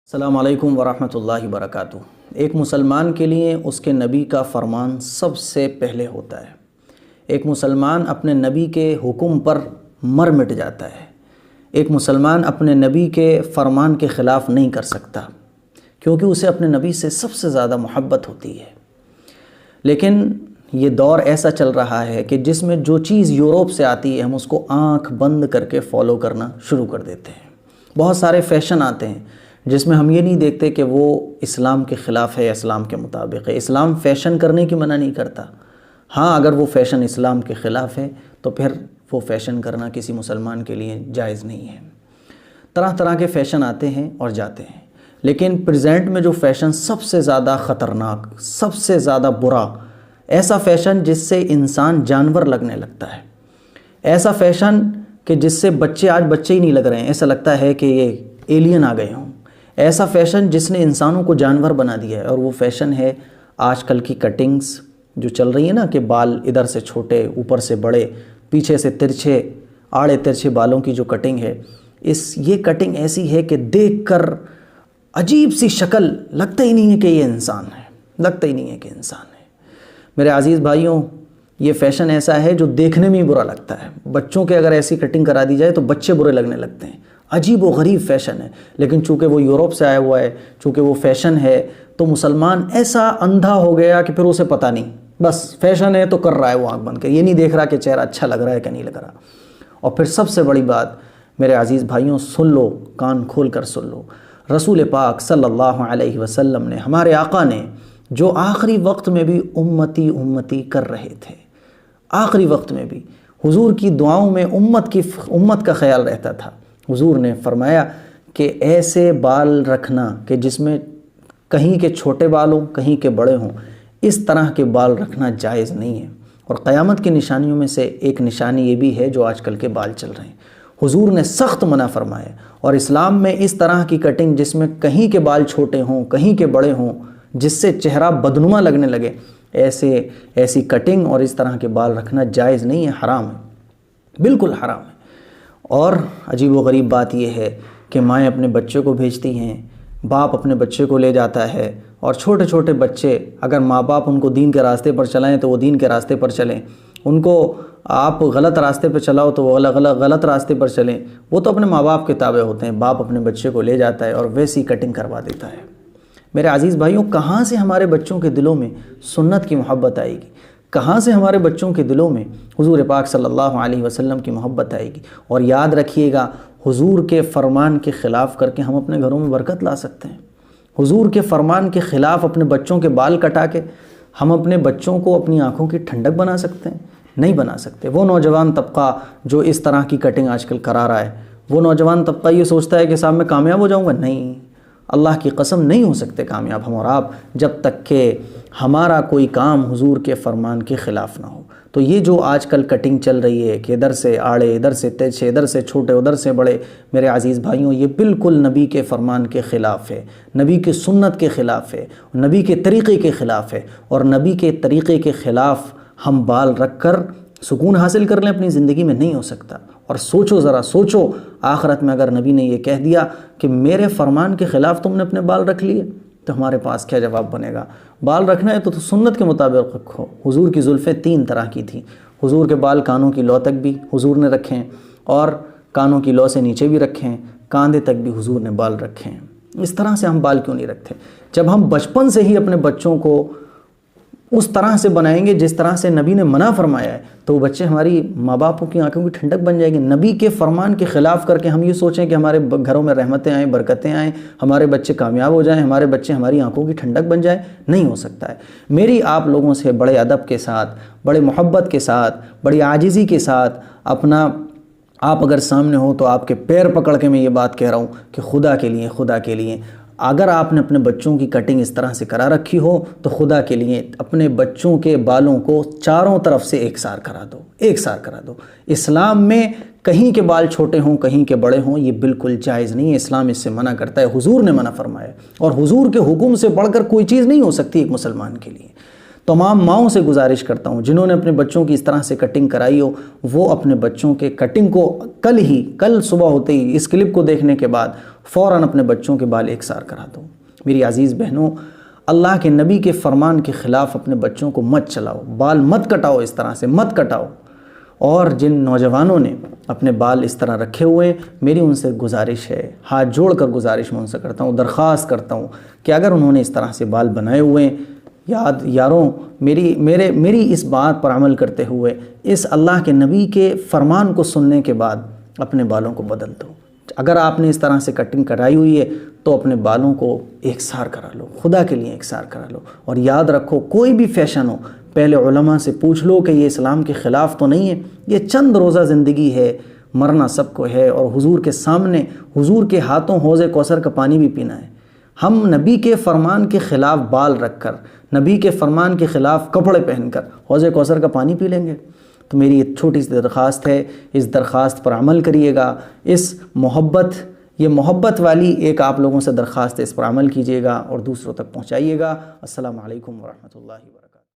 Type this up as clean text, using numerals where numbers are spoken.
السلام علیکم ورحمۃ اللہ وبرکاتہ۔ ایک مسلمان کے لیے اس کے نبی کا فرمان سب سے پہلے ہوتا ہے۔ ایک مسلمان اپنے نبی کے حکم پر مر مٹ جاتا ہے۔ ایک مسلمان اپنے نبی کے فرمان کے خلاف نہیں کر سکتا کیونکہ اسے اپنے نبی سے سب سے زیادہ محبت ہوتی ہے۔ لیکن یہ دور ایسا چل رہا ہے کہ جس میں جو چیز یورپ سے آتی ہے ہم اس کو آنکھ بند کر کے فالو کرنا شروع کر دیتے ہیں۔ بہت سارے فیشن آتے ہیں جس میں ہم یہ نہیں دیکھتے کہ وہ اسلام کے خلاف ہے یا اسلام کے مطابق ہے۔ اسلام فیشن کرنے کی منع نہیں کرتا، ہاں اگر وہ فیشن اسلام کے خلاف ہے تو پھر وہ فیشن کرنا کسی مسلمان کے لیے جائز نہیں ہے۔ طرح طرح کے فیشن آتے ہیں اور جاتے ہیں، لیکن پریزنٹ میں جو فیشن سب سے زیادہ خطرناک، سب سے زیادہ برا، ایسا فیشن جس سے انسان جانور لگنے لگتا ہے، ایسا فیشن کہ جس سے بچے آج بچے ہی نہیں لگ رہے ہیں، ایسا لگتا ہے کہ یہ ایلین آ گئے ہوں، ایسا فیشن جس نے انسانوں کو جانور بنا دیا ہے، اور وہ فیشن ہے آج کل کی کٹنگز جو چل رہی ہیں نا، کہ بال ادھر سے چھوٹے اوپر سے بڑے، پیچھے سے ترچھے، آڑے ترچھے بالوں کی جو کٹنگ ہے، یہ کٹنگ ایسی ہے کہ دیکھ کر عجیب سی شکل، لگتا ہی نہیں ہے کہ یہ انسان ہے، لگتا ہی نہیں ہے کہ انسان ہے۔ میرے عزیز بھائیوں، یہ فیشن ایسا ہے جو دیکھنے میں ہی برا لگتا ہے۔ بچوں کے اگر ایسی کٹنگ کرا دی جائے تو بچے برے لگنے لگتے ہیں۔ عجیب و غریب فیشن ہے، لیکن چونکہ وہ یورپ سے آیا ہوا ہے، چونکہ وہ فیشن ہے، تو مسلمان ایسا اندھا ہو گیا کہ پھر اسے پتہ نہیں، بس فیشن ہے تو کر رہا ہے وہ آنکھ بند کے، یہ نہیں دیکھ رہا کہ چہرہ اچھا لگ رہا ہے کہ نہیں لگ رہا۔ اور پھر سب سے بڑی بات میرے عزیز بھائیوں، سن لو، کان کھول کر سن لو، رسول پاک صلی اللہ علیہ وسلم نے، ہمارے آقا نے، جو آخری وقت میں بھی امتی امتی کر رہے تھے، آخری وقت میں بھی حضور کی دعاؤں میں امت کا خیال رہتا تھا۔ حضور نے فرمایا کہ ایسے بال رکھنا کہ جس میں کہیں کے چھوٹے بال ہوں کہیں کے بڑے ہوں، اس طرح کے بال رکھنا جائز نہیں ہے۔ اور قیامت کی نشانیوں میں سے ایک نشانی یہ بھی ہے جو آج کل کے بال چل رہے ہیں، حضور نے سخت منع فرمایا۔ اور اسلام میں اس طرح کی کٹنگ جس میں کہیں کے بال چھوٹے ہوں کہیں کے بڑے ہوں، جس سے چہرہ بدنما لگنے لگے، ایسی کٹنگ اور اس طرح کے بال رکھنا جائز نہیں ہے، حرام ہے، بالکل حرام ہے۔ اور عجیب و غریب بات یہ ہے کہ مائیں اپنے بچے کو بھیجتی ہیں، باپ اپنے بچے کو لے جاتا ہے، اور چھوٹے چھوٹے بچے، اگر ماں باپ ان کو دین کے راستے پر چلائیں تو وہ دین کے راستے پر چلیں، ان کو آپ غلط راستے پہ چلاؤ تو وہ غلط راستے پر چلیں، وہ تو اپنے ماں باپ کے تابع ہوتے ہیں۔ باپ اپنے بچے کو لے جاتا ہے اور ویسی کٹنگ کروا دیتا ہے۔ میرے عزیز بھائیوں، کہاں سے ہمارے بچوں کے دلوں میں سنت کی محبت آئے گی؟ کہاں سے ہمارے بچوں کے دلوں میں حضور پاک صلی اللہ علیہ وسلم کی محبت آئے گی؟ اور یاد رکھیے گا، حضور کے فرمان کے خلاف کر کے ہم اپنے گھروں میں برکت لا سکتے ہیں۔ حضور کے فرمان کے خلاف اپنے بچوں کے بال کٹا کے ہم اپنے بچوں کو اپنی آنکھوں کی ٹھنڈک بنا سکتے ہیں؟ نہیں بنا سکتے۔ وہ نوجوان طبقہ جو اس طرح کی کٹنگ آج کل کرا رہا ہے، وہ نوجوان طبقہ یہ سوچتا ہے کہ صاحب میں کامیاب ہو جاؤں گا، نہیں، اللہ کی قسم نہیں ہو سکتے کامیاب ہم اور آپ جب تک کہ ہمارا کوئی کام حضور کے فرمان کے خلاف نہ ہو۔ تو یہ جو آج کل کٹنگ چل رہی ہے کہ ادھر سے آڑے، ادھر سے تیچھے، ادھر سے چھوٹے، ادھر سے بڑے، میرے عزیز بھائیوں، یہ بالکل نبی کے فرمان کے خلاف ہے، نبی کی سنت کے خلاف ہے، نبی کے طریقے کے خلاف ہے۔ اور نبی کے طریقے کے خلاف ہم بال رکھ کر سکون حاصل کر لیں اپنی زندگی میں، نہیں ہو سکتا۔ اور سوچو، ذرا سوچو، آخرت میں اگر نبی نے یہ کہہ دیا کہ میرے فرمان کے خلاف تم نے اپنے بال رکھ لیے تو ہمارے پاس کیا جواب بنے گا؟ بال رکھنا ہے تو سنت کے مطابق رکھو۔ حضور کی زلفیں 3 طرح کی تھیں، حضور کے بال کانوں کی لو تک بھی حضور نے رکھے ہیں، اور کانوں کی لو سے نیچے بھی رکھے ہیں، کاندھے تک بھی حضور نے بال رکھے ہیں۔ اس طرح سے ہم بال کیوں نہیں رکھتے؟ جب ہم بچپن سے ہی اپنے بچوں کو اس طرح سے بنائیں گے جس طرح سے نبی نے منع فرمایا ہے، تو وہ بچے ہماری ماں باپوں کی آنکھوں کی ٹھنڈک بن جائیں گے۔ نبی کے فرمان کے خلاف کر کے ہم یہ سوچیں کہ ہمارے گھروں میں رحمتیں آئیں، برکتیں آئیں، ہمارے بچے کامیاب ہو جائیں، ہمارے بچے ہماری آنکھوں کی ٹھنڈک بن جائیں، نہیں ہو سکتا ہے۔ میری آپ لوگوں سے بڑے ادب کے ساتھ، بڑے محبت کے ساتھ، بڑی عاجزی کے ساتھ، آپ اگر سامنے ہو تو آپ کے پیر پکڑ کے میں یہ بات کہہ رہا ہوں کہ خدا کے لیے اگر آپ نے اپنے بچوں کی کٹنگ اس طرح سے کرا رکھی ہو تو خدا کے لیے اپنے بچوں کے بالوں کو چاروں طرف سے ایک سار کرا دو۔ اسلام میں کہیں کے بال چھوٹے ہوں کہیں کے بڑے ہوں، یہ بالکل جائز نہیں ہے، اسلام اس سے منع کرتا ہے، حضور نے منع فرمایا، اور حضور کے حکم سے بڑھ کر کوئی چیز نہیں ہو سکتی ایک مسلمان کے لیے۔ تمام ماؤں سے گزارش کرتا ہوں جنہوں نے اپنے بچوں کی اس طرح سے کٹنگ کرائی ہو، وہ اپنے بچوں کے کٹنگ کو کل صبح ہوتے ہی اس کلپ کو دیکھنے کے بعد فوراً اپنے بچوں کے بال ایکسار کرا دو۔ میری عزیز بہنوں، اللہ کے نبی کے فرمان کے خلاف اپنے بچوں کو مت چلاؤ، بال مت کٹاؤ، اس طرح سے مت کٹاؤ۔ اور جن نوجوانوں نے اپنے بال اس طرح رکھے ہوئے، میری ان سے گزارش ہے، ہاتھ جوڑ کر گزارش میں ان سے کرتا ہوں، درخواست کرتا ہوں کہ اگر انہوں نے اس طرح سے بال بنائے ہوئے، یاروں میری اس بات پر عمل کرتے ہوئے اس اللہ کے نبی کے فرمان کو سننے کے بعد اپنے بالوں کو بدل دو۔ اگر آپ نے اس طرح سے کٹنگ کرائی ہوئی ہے تو اپنے بالوں کو ایکسار کرا لو، خدا کے لیے ایکسار کرا لو۔ اور یاد رکھو، کوئی بھی فیشن ہو، پہلے علماء سے پوچھ لو کہ یہ اسلام کے خلاف تو نہیں ہے، یہ چند روزہ زندگی ہے، مرنا سب کو ہے، اور حضور کے سامنے، حضور کے ہاتھوں حوض کوثر کا پانی بھی پینا ہے۔ ہم نبی کے فرمان کے خلاف بال رکھ کر، نبی کے فرمان کے خلاف کپڑے پہن کر حوض کوثر کا پانی پی لیں گے؟ تو میری ایک چھوٹی سی درخواست ہے، اس درخواست پر عمل کریے گا۔ یہ محبت والی ایک آپ لوگوں سے درخواست ہے، اس پر عمل کیجیے گا اور دوسروں تک پہنچائیے گا۔ السلام علیکم ورحمۃ اللہ وبرکاتہ۔